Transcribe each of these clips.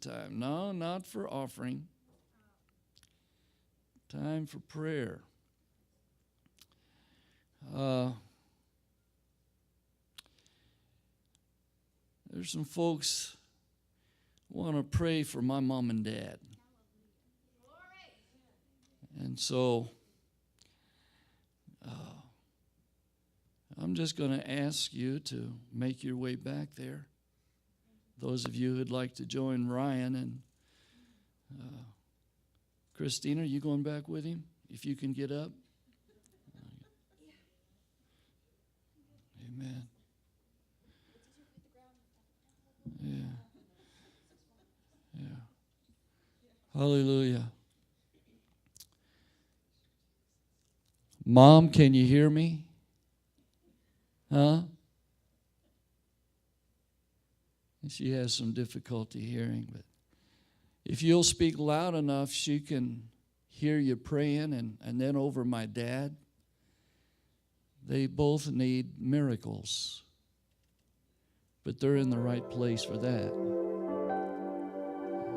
time. No, not for offering. Time for prayer. There's some folks want to pray for my mom and dad. And so I'm just going to ask you to make your way back there. Those of you who'd like to join Ryan and Christina, are you going back with him? If you can get up. Amen. Yeah. Yeah. Hallelujah. Mom, can you hear me? Huh? She has some difficulty hearing, but if you'll speak loud enough, she can hear you praying. And then over my dad, they both need miracles, but they're in the right place for that.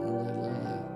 Hallelujah.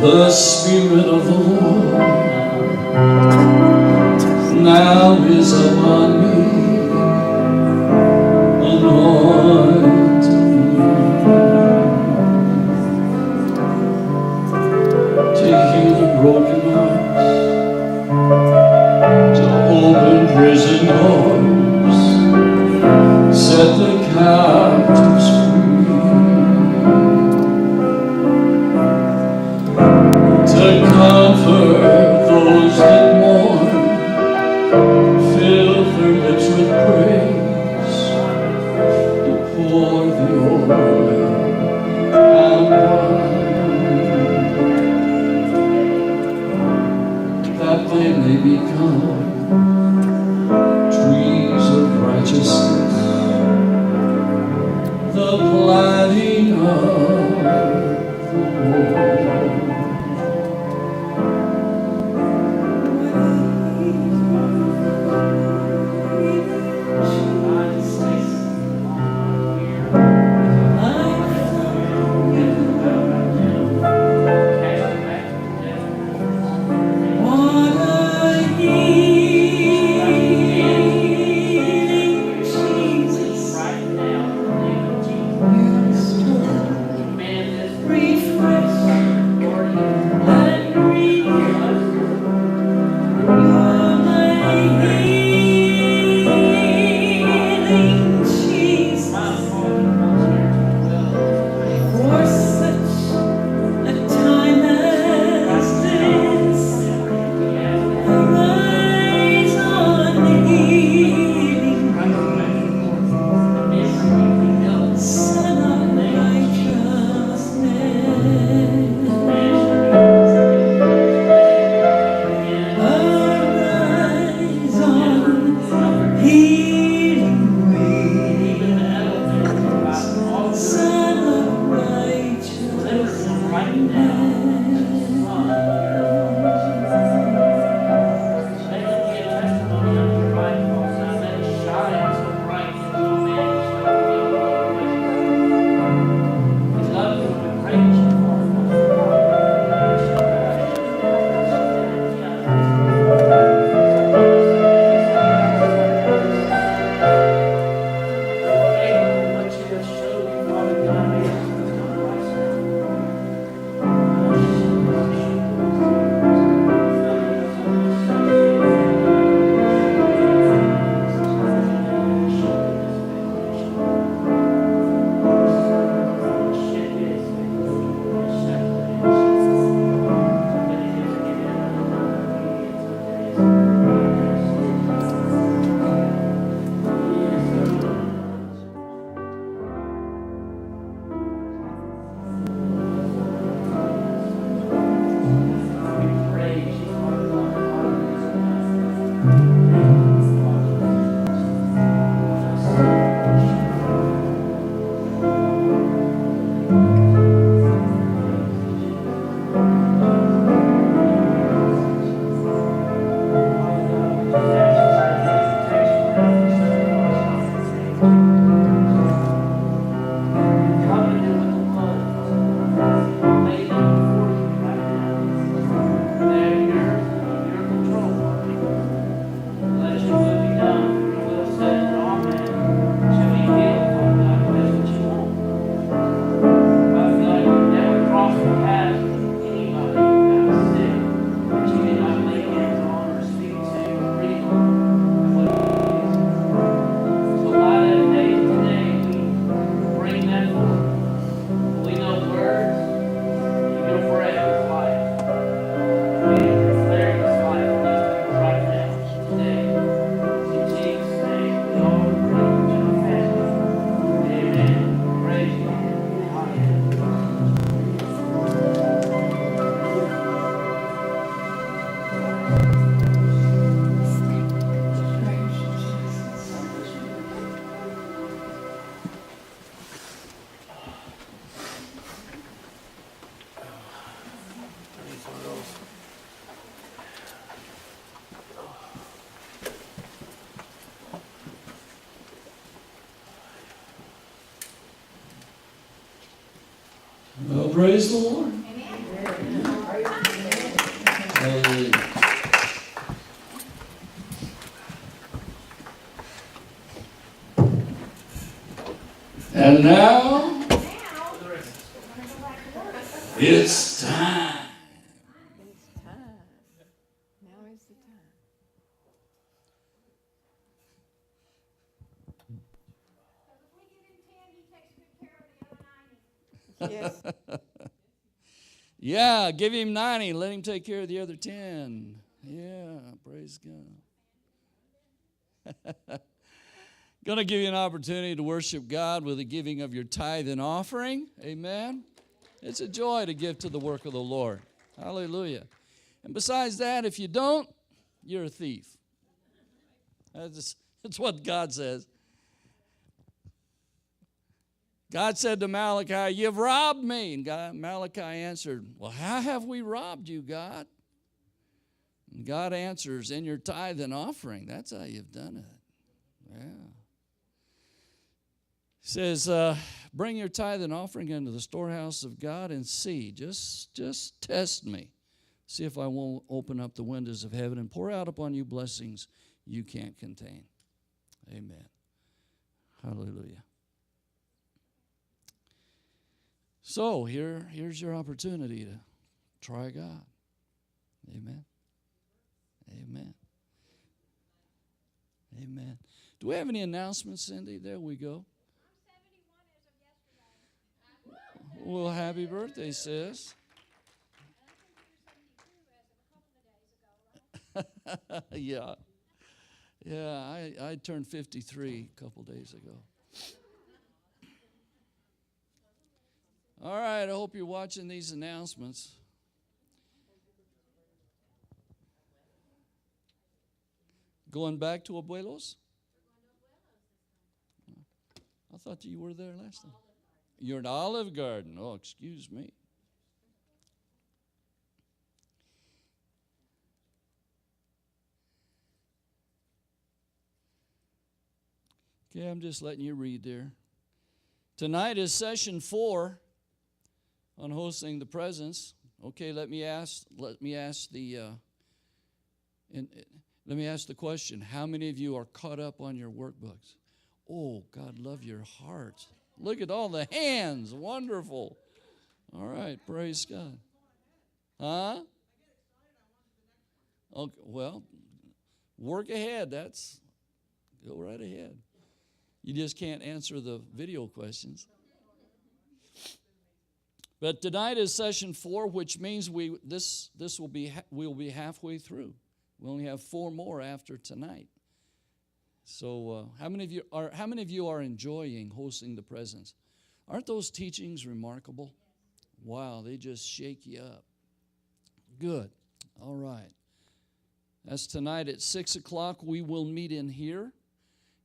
The Spirit of the Lord now is upon me, anointing me to heal the broken hearts, to open prison doors, set the captives free, to comfort those that mourn, fill their lips with praise, to pour the oil and wine, that they may become trees of righteousness, the planting of the Lord. Well, praise the Lord. Amen. Are you And now, it's time. It's time. Now is the time. Yes. Yeah, give him 90. Let him take care of the other 10. Yeah, praise God. Going to give you an opportunity to worship God with the giving of your tithe and offering. Amen. It's a joy to give to the work of the Lord. Hallelujah. And besides that, if you don't, you're a thief. That's what God says. God said to Malachi, "You've robbed me." And Malachi answered, "Well, how have we robbed you, God?" And God answers, "In your tithe and offering. That's how you've done it." Yeah. He says, "Bring your tithe and offering into the storehouse of God and see." Just test me. See if I won't open up the windows of heaven and pour out upon you blessings you can't contain. Amen. Hallelujah. So here's your opportunity to try God. Amen. Amen. Amen. Do we have any announcements, Cindy? There we go. Well, happy birthday, sis. Yeah. Yeah, I turned 53 a couple days ago. All right, I hope you're watching these announcements. Going back to Abuelos? I thought you were there last time. You're at Olive Garden. Oh, excuse me. Okay, I'm just letting you read there. Tonight is session 4 on hosting the presence. Okay, let me ask the question. How many of you are caught up on your workbooks? Oh, God love your heart. Look at all the hands. Wonderful. All right, praise God. Huh? Okay, well, work ahead. Go right ahead. You just can't answer the video questions. But tonight is session 4, which means we'll be halfway through. We only have 4 more after tonight. So, how many of you are enjoying hosting the presence? Aren't those teachings remarkable? Wow, they just shake you up. Good. All right. That's tonight at 6 o'clock. We will meet in here.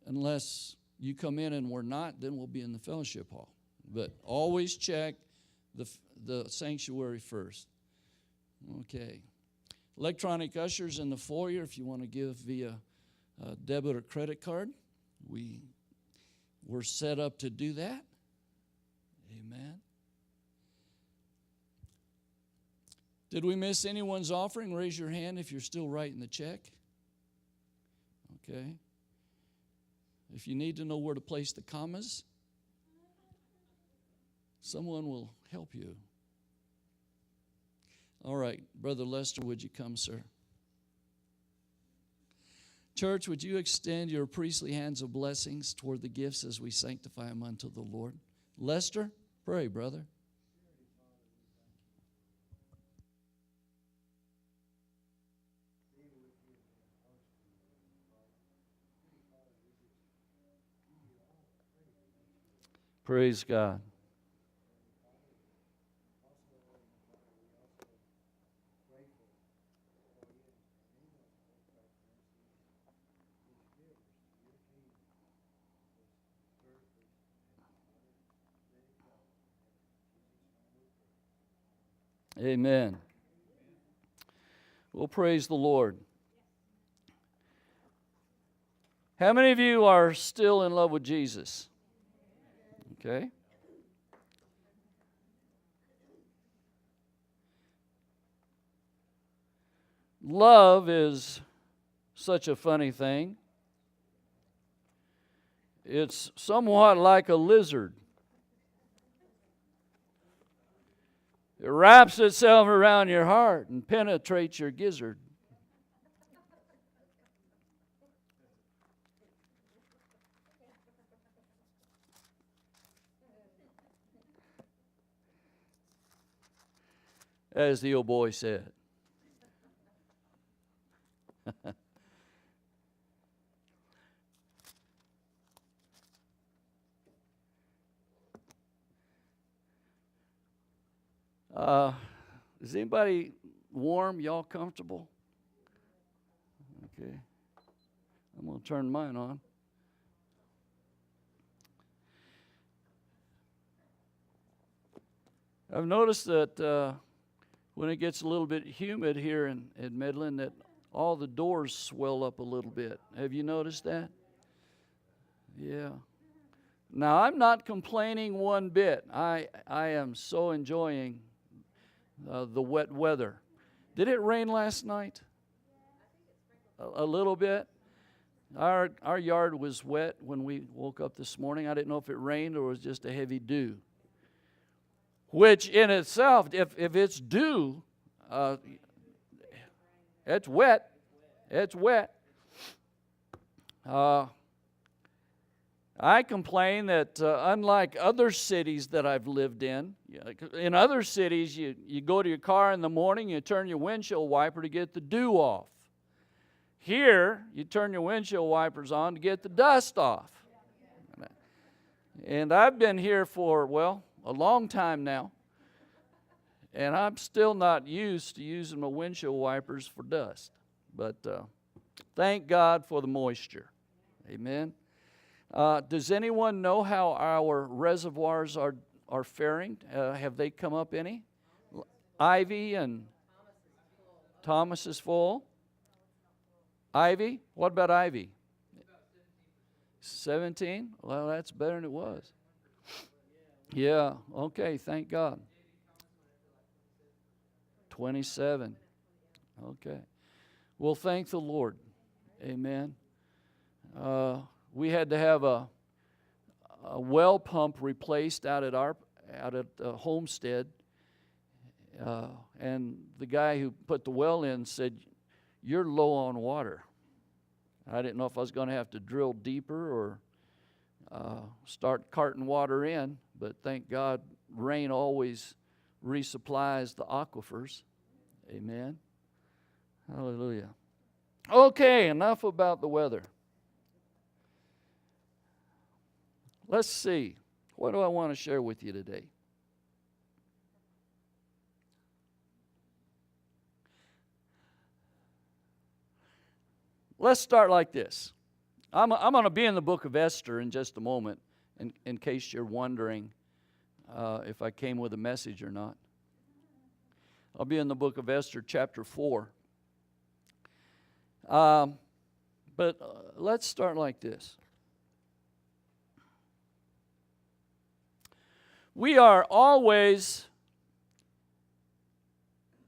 Unless you come in and we're not, then we'll be in the fellowship hall. But always check the sanctuary first. Okay. Electronic ushers in the foyer if you want to give via debit or credit card. We're set up to do that. Amen. Did we miss anyone's offering? Raise your hand if you're still writing the check. Okay. If you need to know where to place the commas, someone will help you. All right, Brother Lester, would you come, sir? Church, would you extend your priestly hands of blessings toward the gifts as we sanctify them unto the Lord? Lester, pray, brother. Praise God. Amen. Well, praise the Lord. How many of you are still in love with Jesus? Okay. Love is such a funny thing. It's somewhat like a lizard. It wraps itself around your heart and penetrates your gizzard. As the old boy said. Is anybody warm? Y'all comfortable? Okay. I'm going to turn mine on. I've noticed that when it gets a little bit humid here in Midland, that all the doors swell up a little bit. Have you noticed that? Yeah. Now, I'm not complaining one bit. I am so enjoying the wet weather. Did it rain last night? A little bit. Our yard was wet when we woke up this morning. I didn't know if it rained or it was just a heavy dew. Which in itself, if it's dew, it's wet. It's wet. I complain that unlike other cities that I've lived in other cities you go to your car in the morning, you turn your windshield wiper to get the dew off. Here, you turn your windshield wipers on to get the dust off. And I've been here for, a long time now, and I'm still not used to using my windshield wipers for dust. But thank God for the moisture. Amen. Does anyone know how our reservoirs are faring? Have they come up any? Ivy and Thomas is full. Ivy? What about Ivy? 17? Well, that's better than it was. Yeah, okay, thank God. 27. Okay. Well, thank the Lord. Amen. We had to have a well pump replaced out at Homestead. And the guy who put the well in said, "You're low on water." I didn't know if I was going to have to drill deeper or start carting water in, but thank God rain always resupplies the aquifers. Amen. Hallelujah. Okay, enough about the weather. Let's see. What do I want to share with you today? Let's start like this. I'm going to be in the book of Esther in just a moment, in case you're wondering if I came with a message or not. I'll be in the book of Esther, chapter 4. But let's start like this. We are always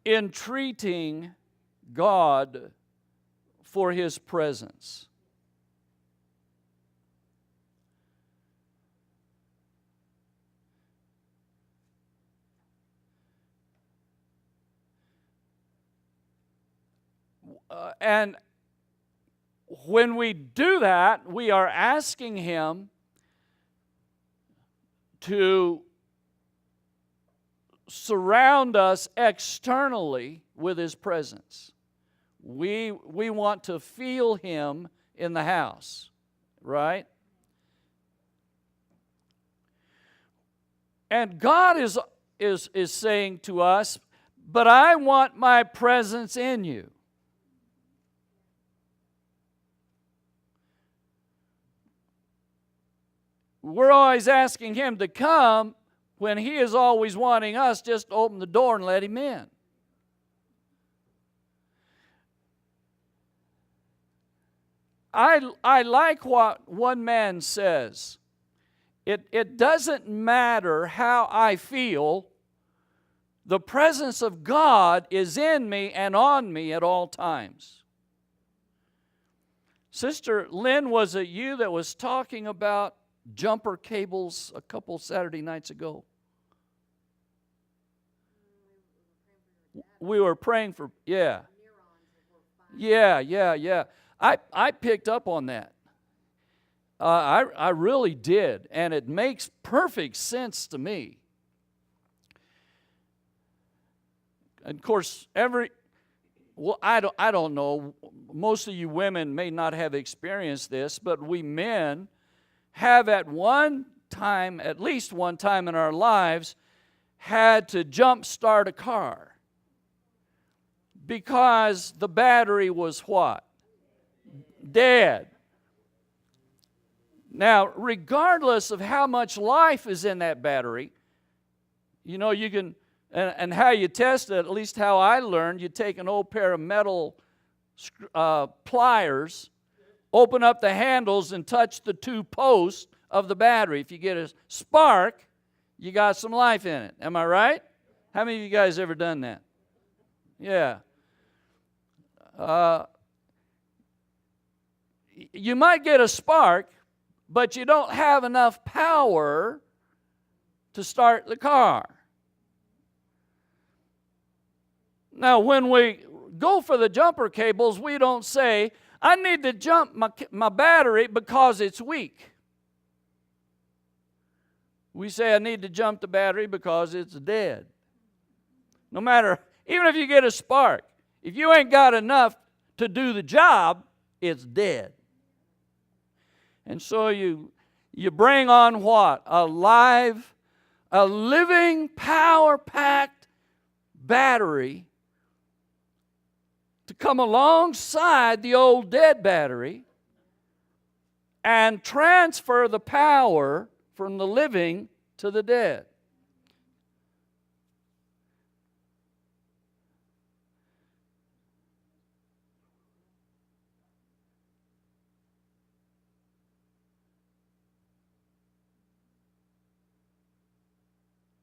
entreating God for His presence. And when we do that, we are asking Him to surround us externally with His presence. We want to feel Him in the house, right? And God is saying to us, "But I want my presence in you." We're always asking Him to come when He is always wanting us just to open the door and let Him in. I like what one man says. It doesn't matter how I feel. The presence of God is in me and on me at all times. Sister Lynn, was it you that was talking about jumper cables a couple Saturday nights ago? were praying for, yeah. Yeah. I picked up on that. I really did, and it makes perfect sense to me. And of course, I don't know, most of you women may not have experienced this, but we men have at least one time in our lives, had to jump start a car because the battery was what? Dead. Now, regardless of how much life is in that battery, you know, you can, and how you test it, at least how I learned, you take an old pair of metal pliers, open up the handles and touch the two posts of the battery. If you get a spark, you got some life in it. Am I right? How many of you guys ever done that? Yeah. You might get a spark, but you don't have enough power to start the car. Now, when we go for the jumper cables, we don't say, I need to jump my battery because it's weak. We say, I need to jump the battery because it's dead. No matter, even if you get a spark, if you ain't got enough to do the job, it's dead. And so you bring on what? A living, power-packed battery to come alongside the old dead battery and transfer the power from the living to the dead.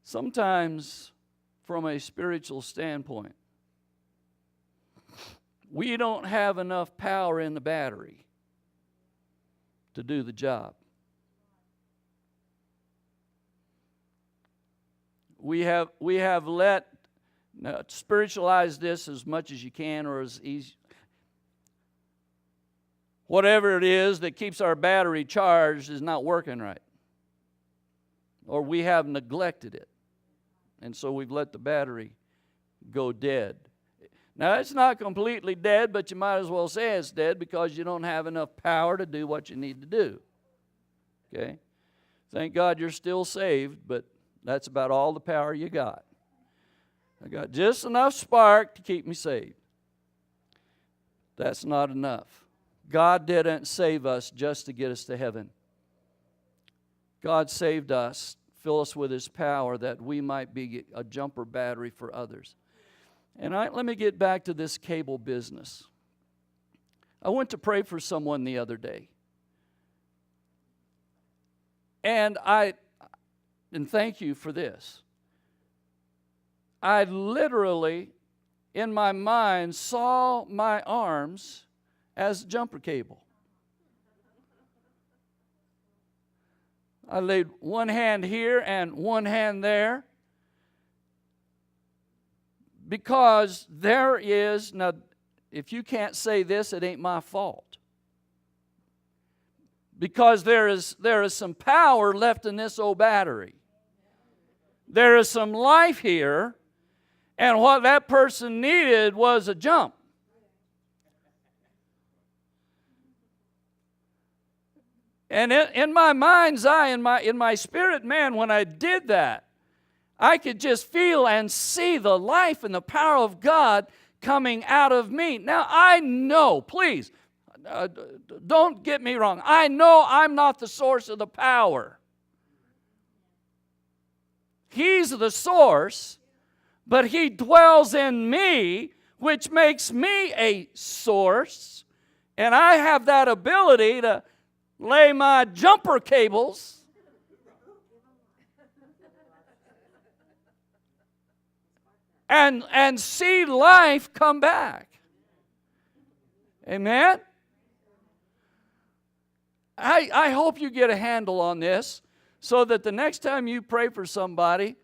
Sometimes, from a spiritual standpoint, we don't have enough power in the battery to do the job. We have spiritualize this as much as you can, or as easy. Whatever it is that keeps our battery charged is not working right. Or we have neglected it. And so we've let the battery go dead. Now, it's not completely dead, but you might as well say it's dead because you don't have enough power to do what you need to do. Okay? Thank God you're still saved, but that's about all the power you got. I got just enough spark to keep me saved. That's not enough. God didn't save us just to get us to heaven. God saved us, fill us with His power that we might be a jumper battery for others. And let me get back to this cable business. I went to pray for someone the other day. And thank you for this. I literally, in my mind, saw my arms as jumper cable. I laid one hand here and one hand there, because there is, now if you can't say this, it ain't my fault. Because there is some power left in this old battery. There is some life here, and what that person needed was a jump. And in my mind's eye, in my spirit man, when I did that, I could just feel and see the life and the power of God coming out of me. Now, I know, please, don't get me wrong. I know I'm not the source of the power. He's the source, but He dwells in me, which makes me a source. And I have that ability to lay my jumper cables and see life come back. Amen? I hope you get a handle on this so that the next time you pray for somebody,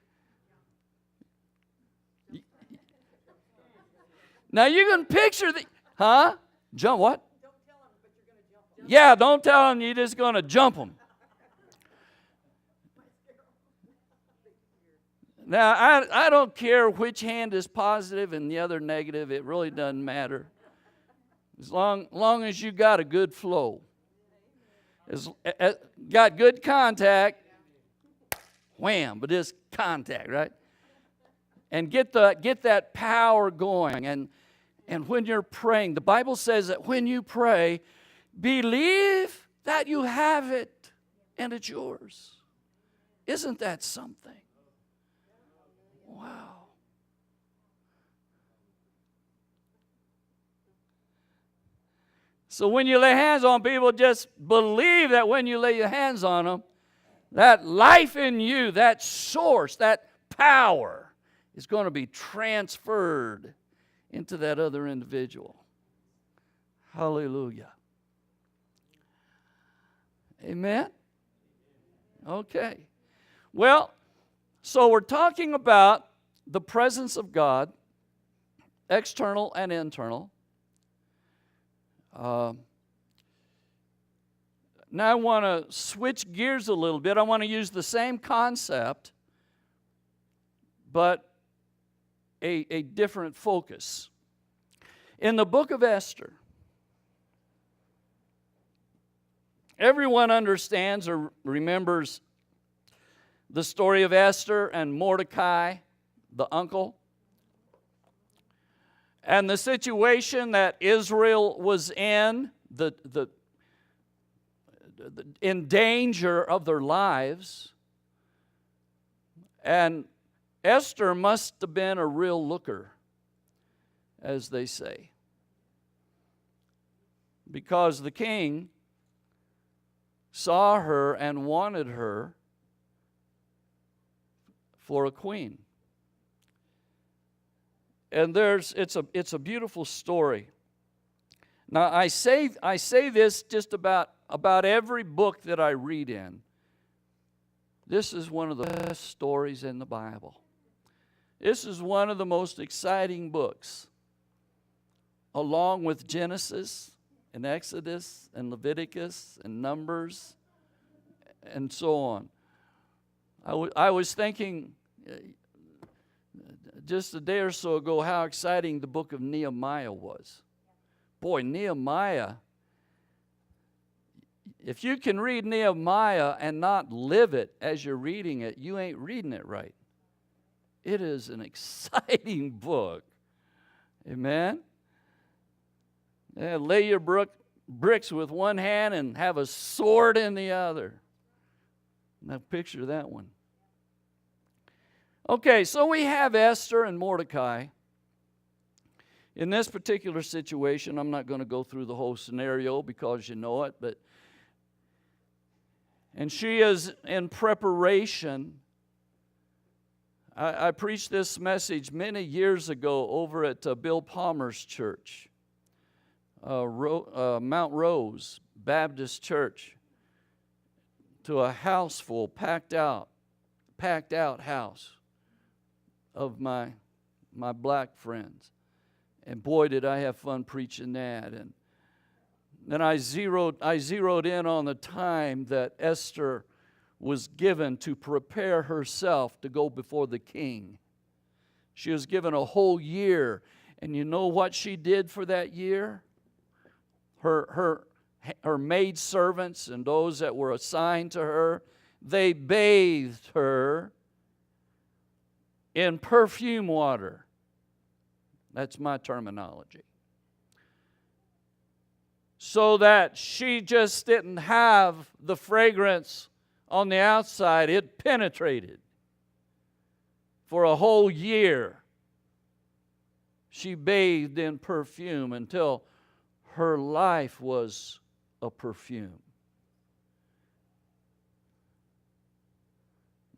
Now you can picture the, huh? Jump what? Don't tell them, but you're going to jump them. Yeah, don't tell them you're just going to jump them. Now, I don't care which hand is positive and the other negative. It really doesn't matter. As long as you got a good flow. Got good contact, wham, but it's contact, right? And get that power going. And when you're praying, the Bible says that when you pray, believe that you have it and it's yours. Isn't that something? Wow. So when you lay hands on people, just believe that when you lay your hands on them, that life in you, that source, that power is going to be transferred into that other individual. Hallelujah. Amen? Okay. Well, so we're talking about the presence of God, external and internal. Now I want to switch gears a little bit. I want to use the same concept, but a different focus. In the book of Esther, everyone understands or remembers the story of Esther and Mordecai, the uncle, and the situation that Israel was in, in danger of their lives. And Esther must have been a real looker, as they say, because the king saw her and wanted her for a queen. And it's a beautiful story. Now I say this just about every book that I read in. This is one of the best stories in the Bible. This is one of the most exciting books, along with Genesis and Exodus and Leviticus and Numbers and so on. I was thinking just a day or so ago how exciting the book of Nehemiah was. Boy, Nehemiah, if you can read Nehemiah and not live it as you're reading it, you ain't reading it right. It is an exciting book. Amen? Yeah, lay your bricks with one hand and have a sword in the other. Now picture that one. Okay, so we have Esther and Mordecai. In this particular situation, I'm not going to go through the whole scenario because you know it, and she is in preparation. I preached this message many years ago over at Bill Palmer's church, Mount Rose Baptist Church, to a house full, packed out house of my black friends. And boy, did I have fun preaching that. And then I zeroed in on the time that Esther was given to prepare herself to go before the king. She was given a whole year. And you know what she did for that year? Her maid servants and those that were assigned to her, they bathed her in perfume water. That's my terminology. So that she just didn't have the fragrance on the outside, it penetrated. For a whole year, she bathed in perfume until her life was a perfume.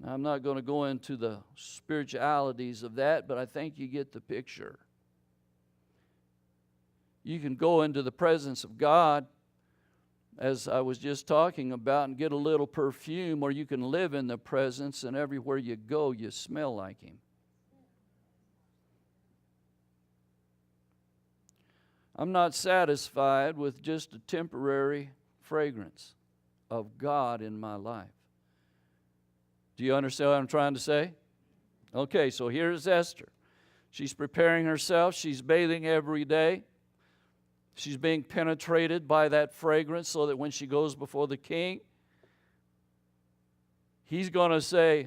Now, I'm not going to go into the spiritualities of that, but I think you get the picture. You can go into the presence of God, as I was just talking about, and get a little perfume, or you can live in the presence, and everywhere you go, you smell like Him. I'm not satisfied with just a temporary fragrance of God in my life. Do you understand what I'm trying to say? Okay, so here's Esther. She's preparing herself. She's bathing every day. She's being penetrated by that fragrance so that when she goes before the king, he's going to say,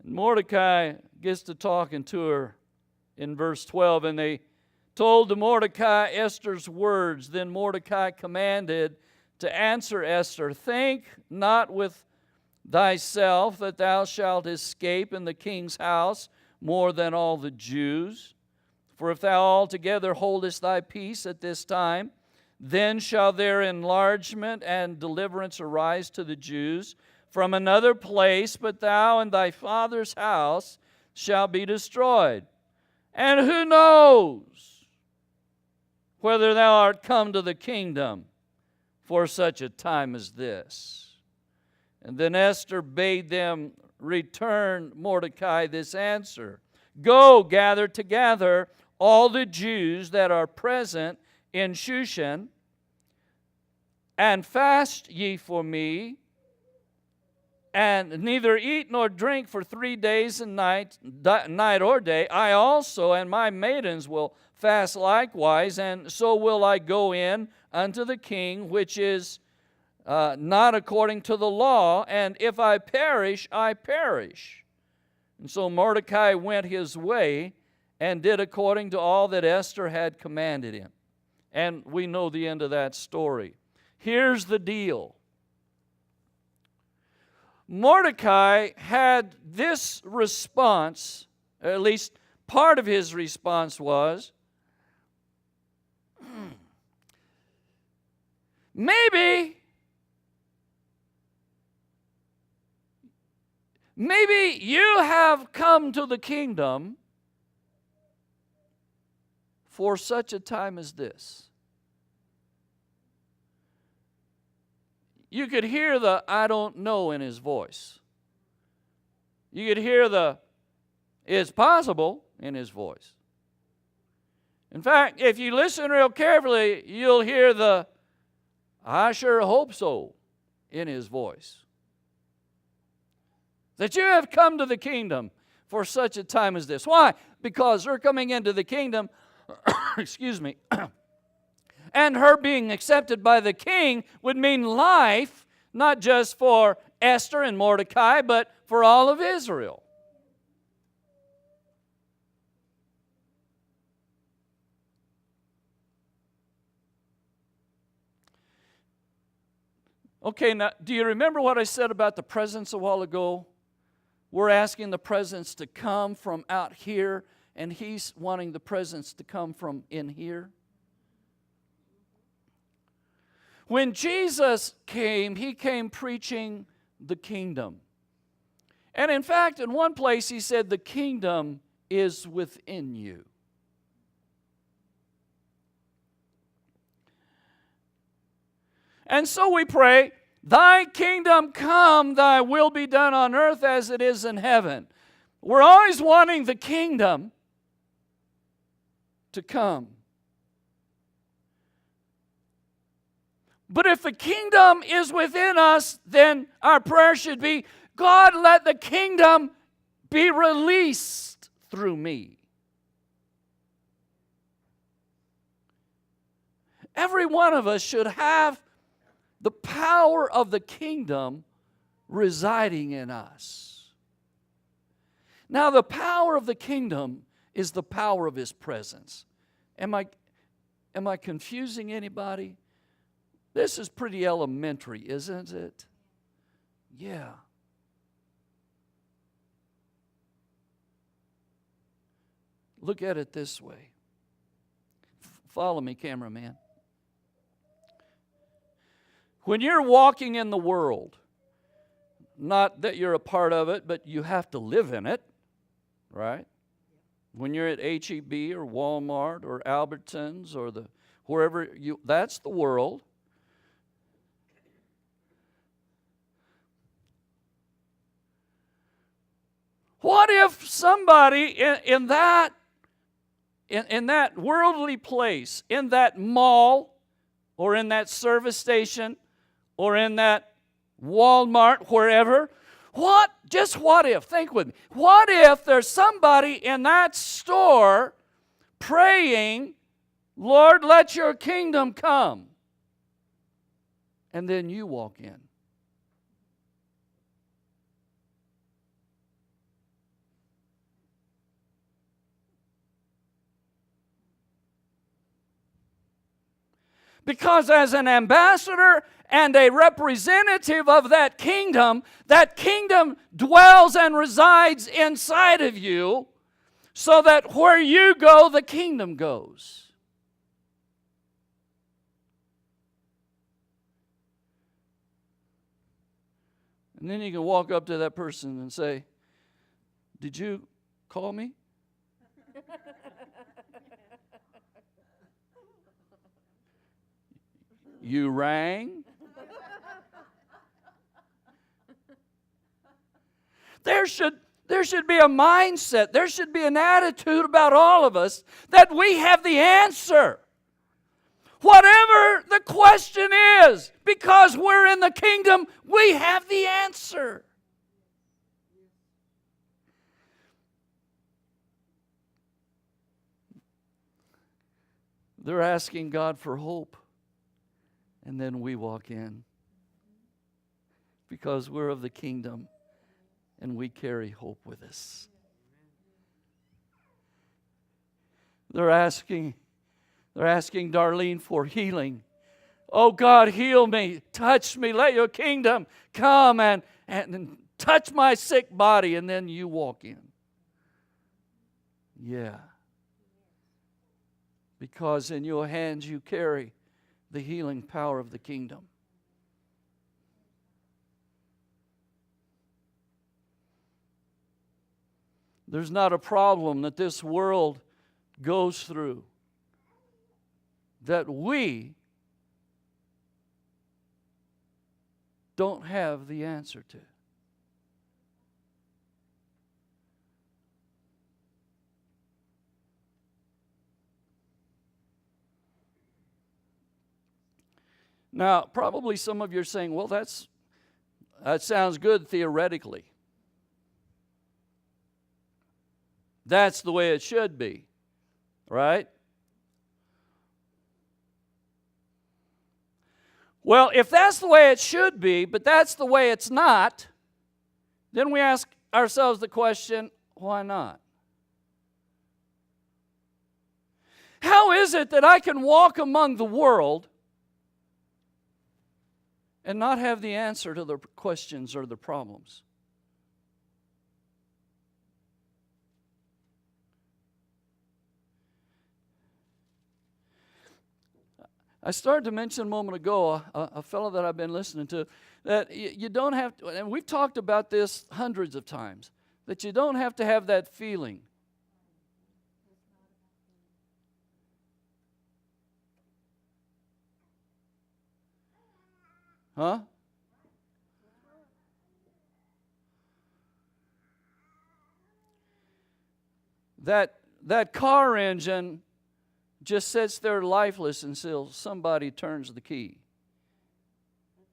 Mordecai gets to talking to her in verse 12, and they told to Mordecai Esther's words. Then Mordecai commanded to answer Esther, think not with thyself that thou shalt escape in the king's house more than all the Jews. For if thou altogether holdest thy peace at this time, then shall their enlargement and deliverance arise to the Jews from another place, but thou and thy father's house shall be destroyed. And who knows whether thou art come to the kingdom for such a time as this? And then Esther bade them return Mordecai this answer. Go, gather together all the Jews that are present in Shushan, and fast ye for me, and neither eat nor drink for 3 days and night or day. I also and my maidens will fast likewise, and so will I go in unto the king, which is not according to the law, and if I perish, I perish. And so Mordecai went his way and did according to all that Esther had commanded him. And we know the end of that story. Here's the deal. Mordecai had this response, at least part of his response was, maybe you have come to the kingdom for such a time as this. You could hear the I don't know in his voice. You could hear the it's possible in his voice. In fact, if you listen real carefully, you'll hear the I sure hope so in his voice. That you have come to the kingdom for such a time as this. Why? Because her coming into the kingdom, excuse me, and her being accepted by the king would mean life, not just for Esther and Mordecai, but for all of Israel. Okay, now, do you remember what I said about the presence a while ago? We're asking the presence to come from out here, and he's wanting the presence to come from in here. When Jesus came, he came preaching the kingdom. And in fact, in one place he said, the kingdom is within you. And so we pray, thy kingdom come, thy will be done on earth as it is in heaven. We're always wanting the kingdom to come. But if the kingdom is within us, then our prayer should be, God, let the kingdom be released through me. Every one of us should have the power of the kingdom residing in us. Now, the power of the kingdom is the power of his presence. Am I confusing anybody? This is pretty elementary, isn't it? Yeah. Look at it this way. Follow me, cameraman. When you're walking in the world, not that you're a part of it, but you have to live in it, right? When you're at H-E-B or Walmart or Albertsons or wherever that's the world. What if somebody in that worldly place, in that mall, or in that service station, or in that Walmart, wherever, what if, think with me, what if there's somebody in that store praying, Lord, let your kingdom come, and then you walk in? Because as an ambassador and a representative of that kingdom dwells and resides inside of you, so that where you go, the kingdom goes. And then you can walk up to that person and say, did you call me? You rang? There should be a mindset, there should be an attitude about all of us that we have the answer. Whatever the question is, because we're in the kingdom, we have the answer. They're asking God for hope. And then we walk in because we're of the kingdom and we carry hope with us. They're asking Darlene for healing. Oh God, heal me, touch me, let your kingdom come and touch my sick body, and then you walk in. Yeah. Because in your hands you carry the healing power of the kingdom. There's not a problem that this world goes through that we don't have the answer to. Now, probably some of you are saying, well, that sounds good theoretically. That's the way it should be, right? Well, if that's the way it should be, but that's the way it's not, then we ask ourselves the question, why not? How is it that I can walk among the world and not have the answer to the questions or the problems? I started to mention a moment ago a fellow that I've been listening to, that you don't have to, and we've talked about this hundreds of times, that you don't have to have that feeling. Huh? That car engine just sits there lifeless until somebody turns the key.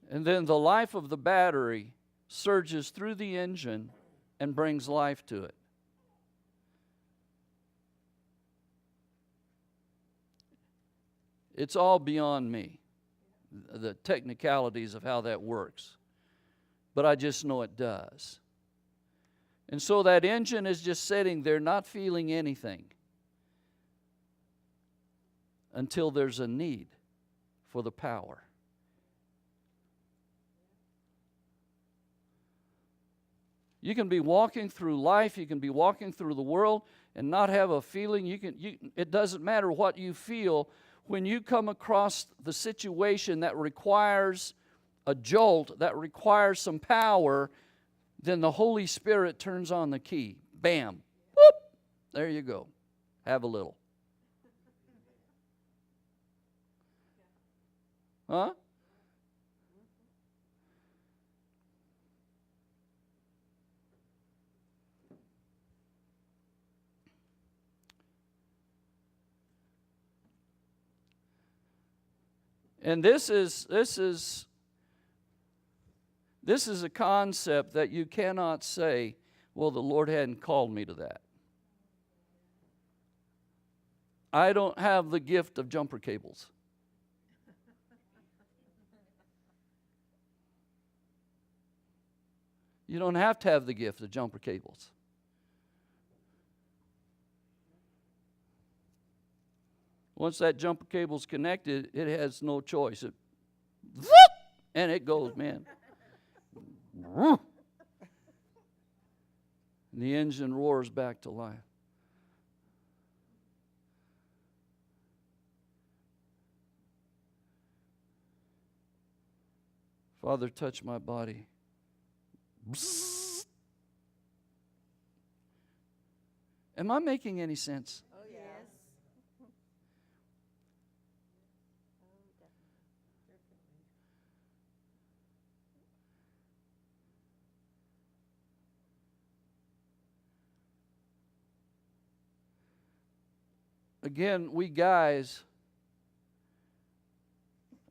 And then the life of the battery surges through the engine and brings life to it. It's all beyond me, the technicalities of how that works. But I just know it does. And so that engine is just sitting there not feeling anything until there's a need for the power. You can be walking through life, you can be walking through the world and not have a feeling. It doesn't matter what you feel. When you come across the situation that requires a jolt, that requires some power, then the Holy Spirit turns on the key. Bam. Whoop. There you go. Have a little. Huh? And this is a concept that you cannot say, well, the Lord hadn't called me to that. I don't have the gift of jumper cables. You don't have to have the gift of jumper cables. Once that jumper cable's connected, it has no choice. And it goes, man. And the engine roars back to life. Father, touch my body. Bzzz. Am I making any sense? Oh, yes. Again, we guys,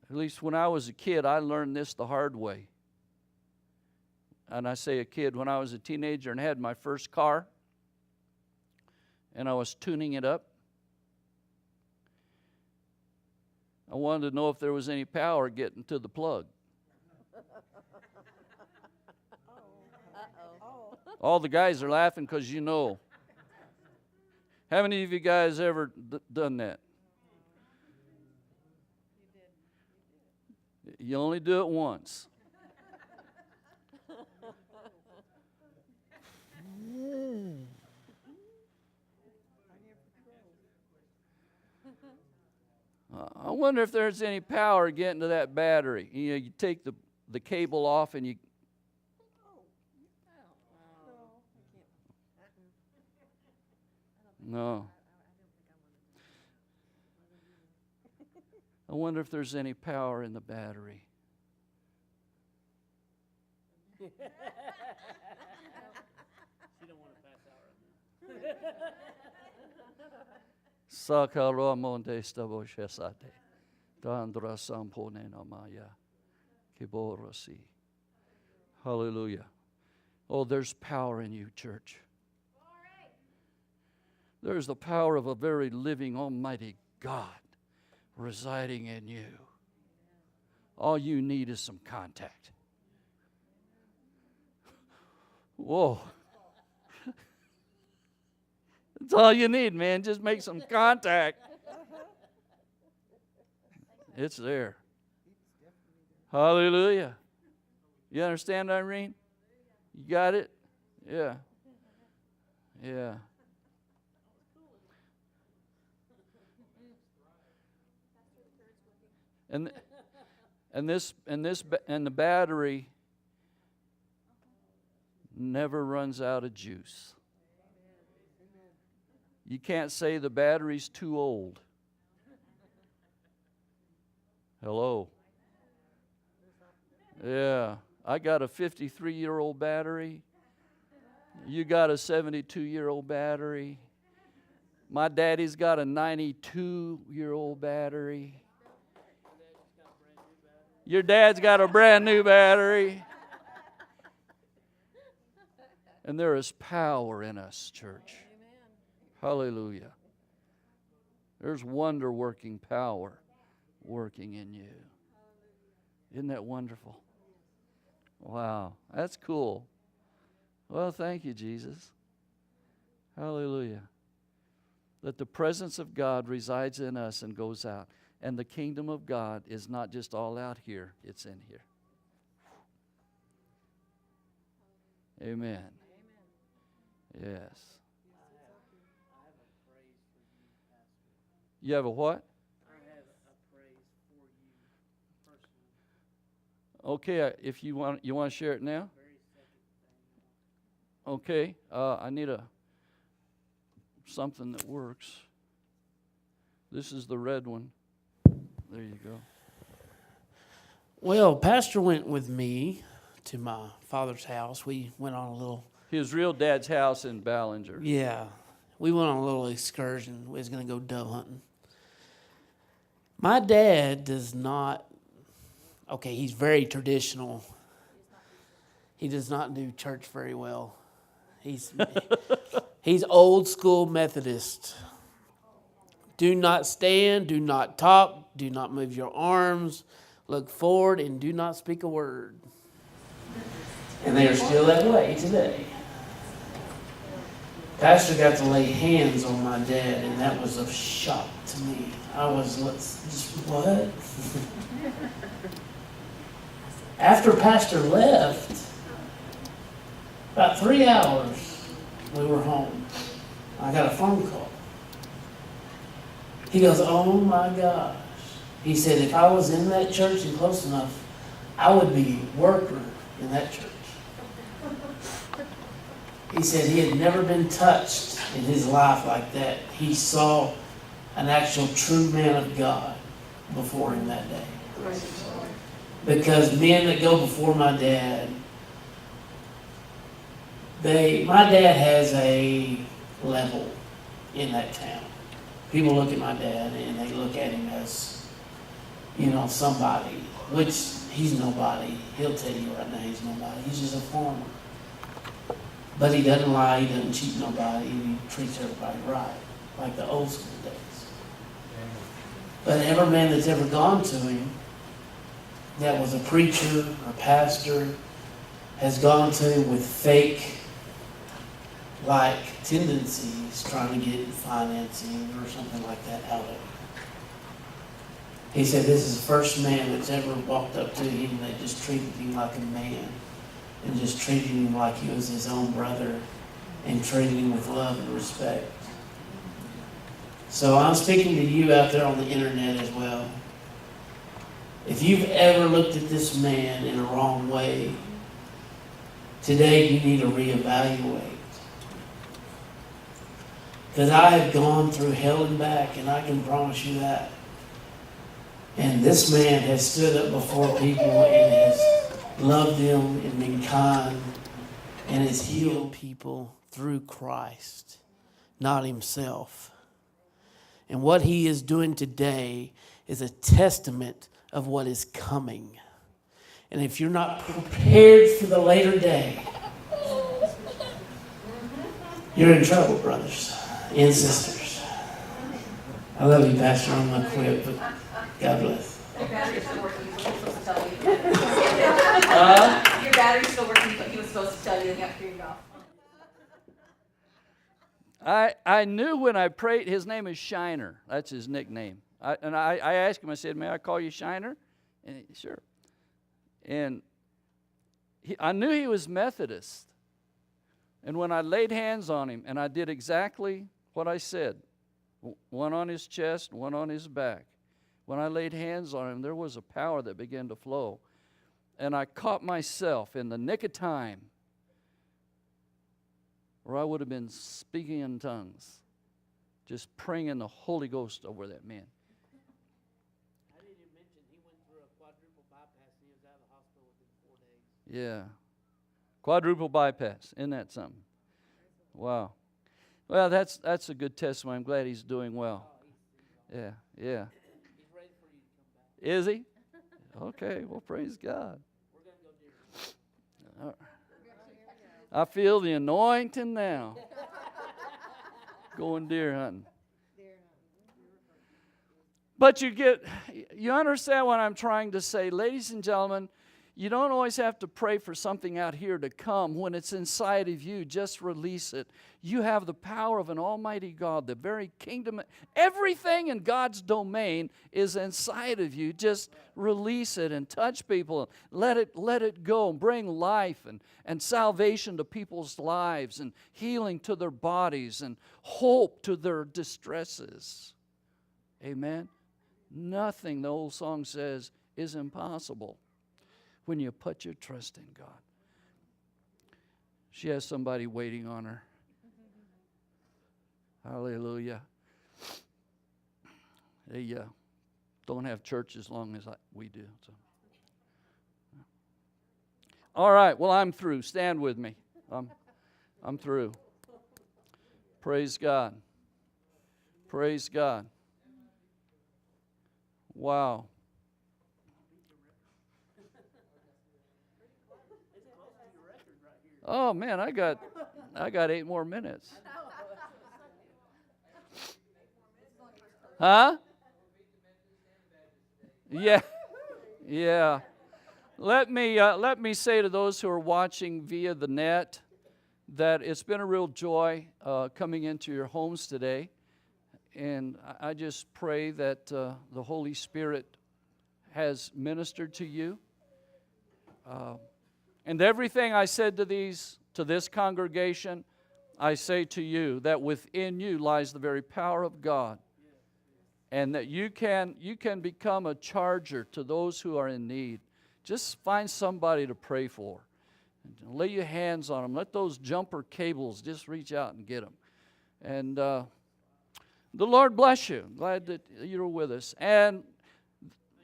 at least when I was a kid, I learned this the hard way. And I say a kid, when I was a teenager and had my first car, and I was tuning it up, I wanted to know if there was any power getting to the plug. All the guys are laughing because you know. How many of you guys ever done that? You only do it once. I wonder if there's any power getting to that battery. You know, you take the cable off and you. No. I wonder if there's any power in the battery. She don't want to pass out right now. Sakaramonde staboshesate. Dandra sampone namaya. Kiborasi. Hallelujah. Oh, there's power in you, church. There's the power of a very living, almighty God residing in you. All you need is some contact. Whoa. That's all you need, man. Just make some contact. It's there. Hallelujah. You understand, Irene? You got it? Yeah. Yeah. And the battery never runs out of juice. You can't say the battery's too old. Hello. Yeah, I got a 53-year-old battery. You got a 72-year-old battery. My daddy's got a 92-year-old battery. Your dad's got a brand new battery. And there is power in us, church. Hallelujah. There's wonder-working power working in you. Isn't that wonderful? Wow, that's cool. Well, thank you, Jesus. Hallelujah. That the presence of God resides in us and goes out. And the kingdom of God is not just all out here, it's in here. Amen. Yes. I have a praise for you, Pastor. You have a what? I have a praise for you personally. Okay, if you want to share it now? Very second thing. Okay, I need something that works. This is the red one. There you go. Well, Pastor went with me to my father's house. We went on a little, His real dad's house in Ballinger. we went on a little excursion. We was going to go dove hunting. My dad does not, okay, he's very traditional. He does not do church very well. He's old school Methodist. Do not stand, do not talk, do not move your arms, look forward, and do not speak a word. And they are still that way today. Pastor got to lay hands on my dad, and that was a shock to me. I was just, what? After Pastor left, about 3 hours, we were home. I got a phone call. He goes, oh my gosh. He said, if I was in that church and close enough, I would be a worker in that church. He said he had never been touched in his life like that. He saw an actual true man of God before him that day. Because men that go before my dad, my dad has a level in that town. People look at my dad and they look at him as, somebody, which he's nobody. He'll tell you right now he's nobody. He's just a farmer. But he doesn't lie, he doesn't cheat nobody, he treats everybody right, like the old school days. But every man that's ever gone to him, that was a preacher or pastor, has gone to him with fake tendencies, trying to get financing or something like that out of him. He said this is the first man that's ever walked up to him that just treated him like a man and just treated him like he was his own brother and treated him with love and respect. So I'm speaking to you out there on the internet as well. If you've ever looked at this man in a wrong way, today you need to reevaluate. Because I have gone through hell and back, and I can promise you that. And this man has stood up before people and has loved them and been kind and has healed people through Christ, not himself. And what he is doing today is a testament of what is coming. And if you're not prepared for the later day, you're in trouble, brothers and sisters. I love you, Pastor. I'm going to quit, but God bless. Your battery's still working. He was supposed to tell you. Your battery's still working, but he was supposed to tell you. You have to turn it off. I knew when I prayed, his name is Shiner. That's his nickname. I asked him, I said, may I call you Shiner? And he, sure. And I knew he was Methodist. And when I laid hands on him, and I did exactly what I said, one on his chest, one on his back. When I laid hands on him, there was a power that began to flow. And I caught myself in the nick of time, or I would have been speaking in tongues, just praying in the Holy Ghost over that man. I didn't even mention he went through a quadruple bypass and he was out of the hospital within 4 days. Yeah. Quadruple bypass. Isn't that something? Wow. Well, that's a good testimony. I'm glad he's doing well. Yeah. He's ready for you to come back. Is he? Okay. Well, praise God. We're going to go deer. All right. I feel the anointing now. Going deer hunting. But you understand what I'm trying to say. Ladies and gentlemen, you don't always have to pray for something out here to come. When it's inside of you, just release it. You have the power of an almighty God, the very kingdom. Everything in God's domain is inside of you. Just release it and touch people. Let it go and bring life and salvation to people's lives and healing to their bodies and hope to their distresses. Amen? Nothing, the old song says, is impossible when you put your trust in God. She has somebody waiting on her. Hallelujah. They don't have church as long as we do. So. All right, well, I'm through. Stand with me. I'm through. Praise God. Praise God. Wow. Oh man, I got 8 more minutes. Huh? Yeah. Yeah. Let me say to those who are watching via the net that it's been a real joy coming into your homes today. And I just pray that the Holy Spirit has ministered to you. And everything I said to this congregation, I say to you that within you lies the very power of God. And that you can become a charger to those who are in need. Just find somebody to pray for. Lay your hands on them. Let those jumper cables just reach out and get them. And the Lord bless you. Glad that you're with us. And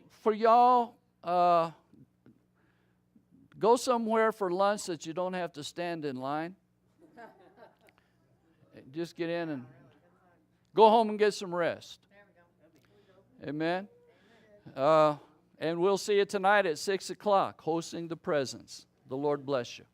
for y'all, go somewhere for lunch that you don't have to stand in line. Just get in and go home and get some rest. Amen. And we'll see you tonight at 6 o'clock, hosting the presence. The Lord bless you.